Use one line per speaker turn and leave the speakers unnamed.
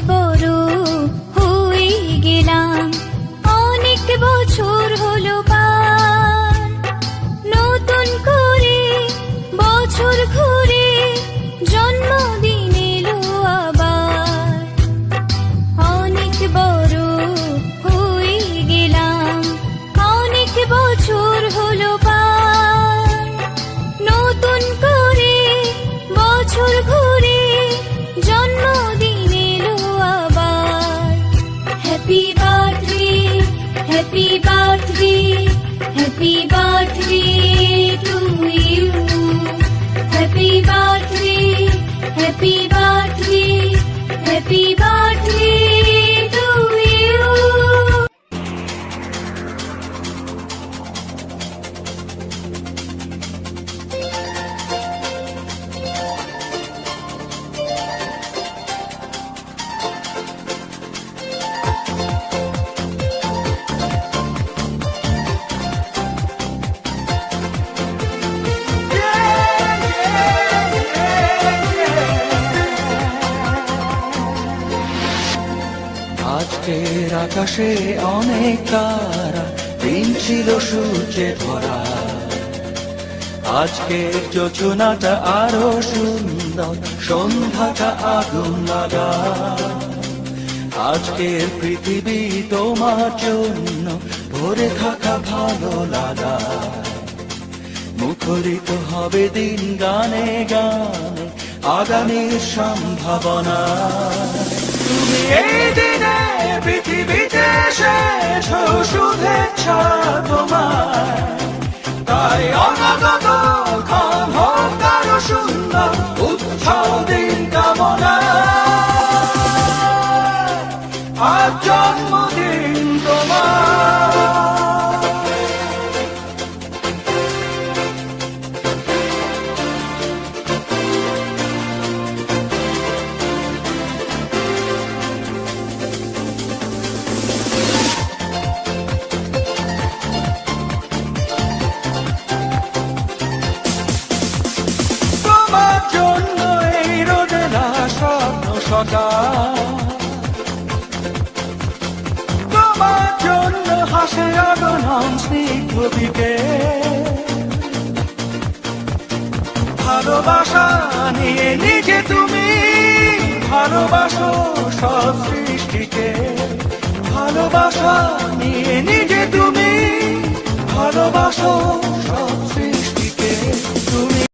বড় হয়ে গেলাম, অনেক বছর হলো পার। নতুন করে বছর ঘুরে জন্মদিন এলো আবার। অনেক বড় হয়ে গেলাম, অনেক বছর হলো পার। নতুন করে বছর ঘুরে জন্মদিন এলো আবার। Happy birthday, happy birthday, happy birthday to you. Happy birthday, happy birthday, happy birthday to you.
আজকের আকাশে অনেক তারা, দিন ছিল সূর্যে ভরা। আজকের যোজনাটা আরো সুন্দর, সন্ধ্যাটা আগুন লাগা। আজকের পৃথিবী তোমার জন্য ভরে থাকা ভালো লাগা। মুখরিত হবে দিন গানে গানে, আগামীর সম্ভাবনা। তুমি এই দিনে পৃথিবীতে এসেছ, শুভেচ্ছা তোমার। তাই অনাগত ক্ষণ হোক আরো সুন্দর, উৎসব দিন কামনা। আজ জন্মদিন তোমার। তোমার জন্য হাসে আগমন স্নিগ্ধ দিকে। ভালোবাসা নিয়ে নিজে তুমি ভালোবাসো সব সৃষ্টিকে। ভালোবাসা নিয়ে নিজে তুমি ভালোবাসো সব সৃষ্টিকে।